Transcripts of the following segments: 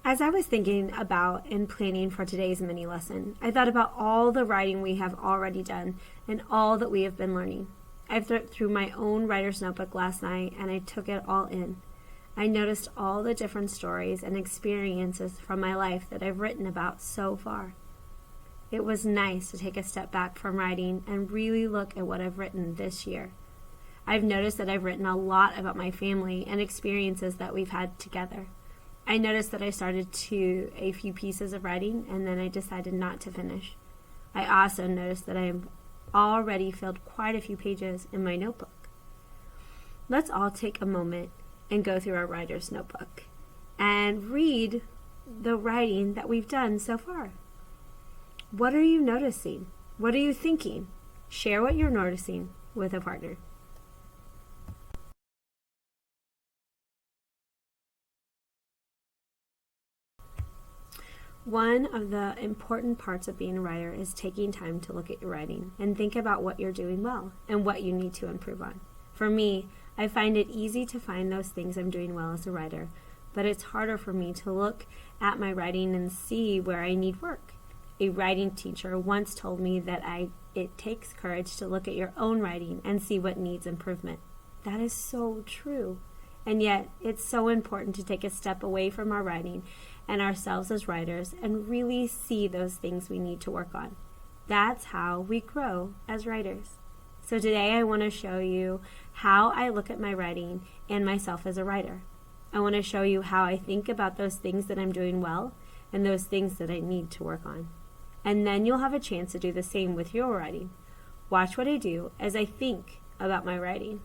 As I was thinking about and planning for today's mini lesson, I thought about all the writing we have already done and all that we have been learning. I flipped through my own writer's notebook last night and I took it all in. I noticed all the different stories and experiences from my life that I've written about so far. It was nice to take a step back from writing and really look at what I've written this year. I've noticed that I've written a lot about my family and experiences that we've had together. I noticed that I started a few pieces of writing and then I decided not to finish. I also noticed that I have already filled quite a few pages in my notebook. Let's all take a moment and go through our writer's notebook and read the writing that we've done so far. What are you noticing? What are you thinking? Share what you're noticing with a partner. One of the important parts of being a writer is taking time to look at your writing and think about what you're doing well and what you need to improve on. For me, I find it easy to find those things I'm doing well as a writer, but it's harder for me to look at my writing and see where I need work. A writing teacher once told me that it takes courage to look at your own writing and see what needs improvement. That is so true. And yet, it's so important to take a step away from our writing and ourselves as writers and really see those things we need to work on. That's how we grow as writers. So today I want to show you how I look at my writing and myself as a writer. I want to show you how I think about those things that I'm doing well and those things that I need to work on. And then you'll have a chance to do the same with your writing. Watch what I do as I think about my writing.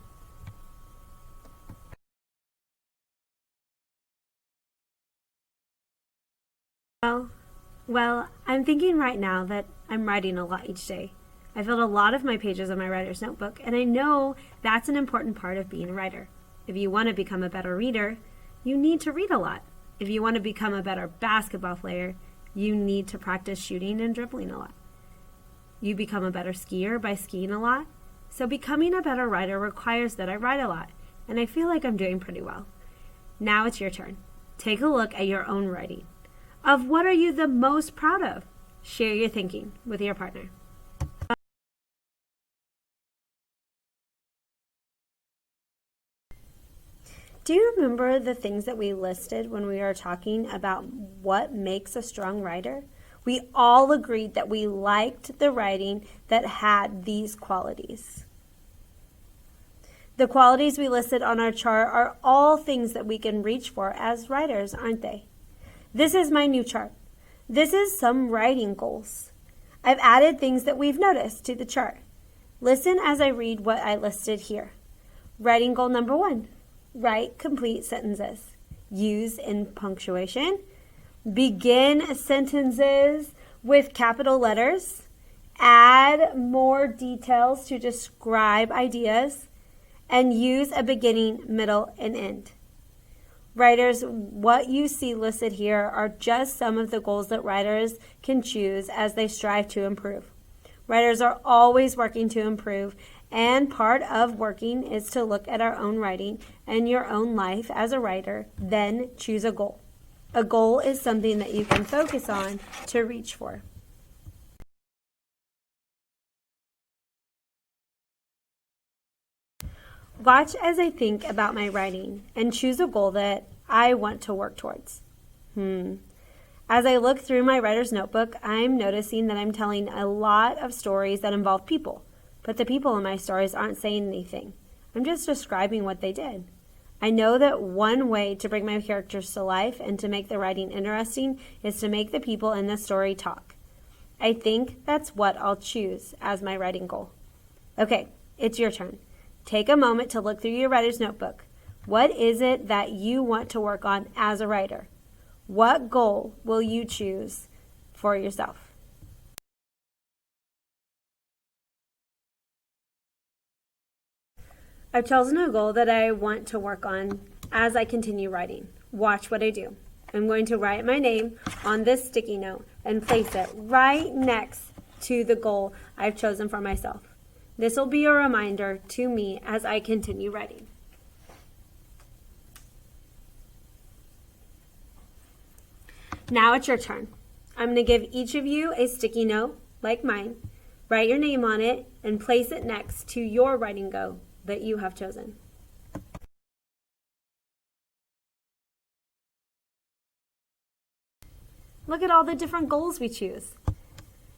Well, I'm thinking right now that I'm writing a lot each day. I filled a lot of my pages on my writer's notebook, and I know that's an important part of being a writer. If you want to become a better reader, you need to read a lot. If you want to become a better basketball player, you need to practice shooting and dribbling a lot. You become a better skier by skiing a lot. So becoming a better writer requires that I write a lot, and I feel like I'm doing pretty well. Now it's your turn. Take a look at your own writing. Of what are you the most proud of? Share your thinking with your partner. Do you remember the things that we listed when we were talking about what makes a strong writer? We all agreed that we liked the writing that had these qualities. The qualities we listed on our chart are all things that we can reach for as writers, aren't they? This is my new chart. This is some writing goals. I've added things that we've noticed to the chart. Listen as I read what I listed here. Writing goal number 1, write complete sentences. Use in punctuation. Begin sentences with capital letters. Add more details to describe ideas. And use a beginning, middle, and end. Writers, what you see listed here are just some of the goals that writers can choose as they strive to improve. Writers are always working to improve, and part of working is to look at our own writing and your own life as a writer, then choose a goal. A goal is something that you can focus on to reach for. Watch as I think about my writing and choose a goal that I want to work towards. As I look through my writer's notebook, I'm noticing that I'm telling a lot of stories that involve people, but the people in my stories aren't saying anything. I'm just describing what they did. I know that one way to bring my characters to life and to make the writing interesting is to make the people in the story talk. I think that's what I'll choose as my writing goal. Okay, it's your turn. Take a moment to look through your writer's notebook. What is it that you want to work on as a writer? What goal will you choose for yourself? I've chosen a goal that I want to work on as I continue writing. Watch what I do. I'm going to write my name on this sticky note and place it right next to the goal I've chosen for myself. This will be a reminder to me as I continue writing. Now it's your turn. I'm going to give each of you a sticky note like mine. Write your name on it and place it next to your writing goal that you have chosen. Look at all the different goals we choose.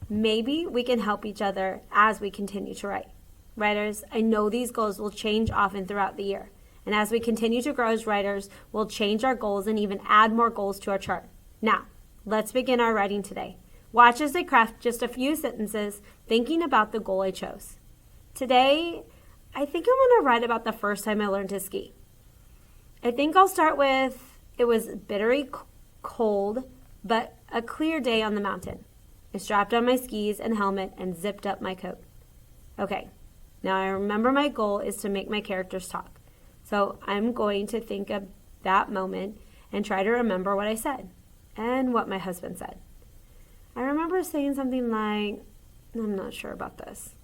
Maybe we can help each other as we continue to write. Writers, I know these goals will change often throughout the year. And as we continue to grow as writers, we'll change our goals and even add more goals to our chart. Now, let's begin our writing today. Watch as I craft just a few sentences thinking about the goal I chose. Today, I think I'm going to write about the first time I learned to ski. I think I'll start with, it was bitterly cold, but a clear day on the mountain. I strapped on my skis and helmet and zipped up my coat. Okay, now I remember my goal is to make my characters talk. So I'm going to think of that moment and try to remember what I said and what my husband said. I remember saying something like, I'm not sure about this.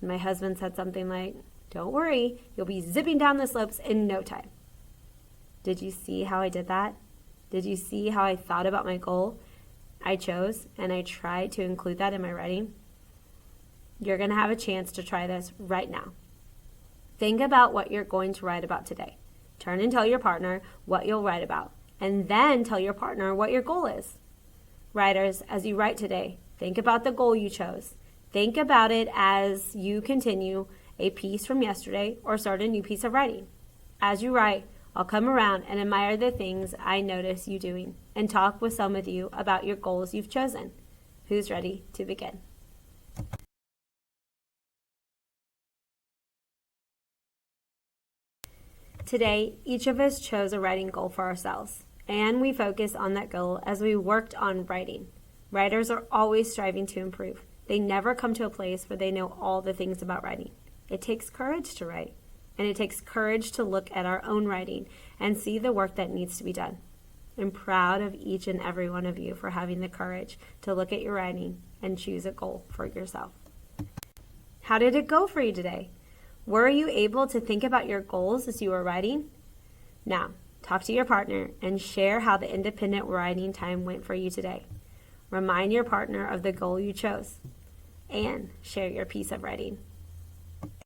My husband said something like, don't worry, you'll be zipping down the slopes in no time. Did you see how I did that? Did you see how I thought about my goal I chose and I tried to include that in my writing? You're going to have a chance to try this right now. Think about what you're going to write about today. Turn and tell your partner what you'll write about, and then tell your partner what your goal is. Writers, as you write today, think about the goal you chose. Think about it as you continue a piece from yesterday or start a new piece of writing. As you write, I'll come around and admire the things I notice you doing and talk with some of you about your goals you've chosen. Who's ready to begin? Today, each of us chose a writing goal for ourselves, and we focused on that goal as we worked on writing. Writers are always striving to improve. They never come to a place where they know all the things about writing. It takes courage to write, and it takes courage to look at our own writing and see the work that needs to be done. I'm proud of each and every one of you for having the courage to look at your writing and choose a goal for yourself. How did it go for you today? Were you able to think about your goals as you were writing? Now, talk to your partner and share how the independent writing time went for you today. Remind your partner of the goal you chose and share your piece of writing.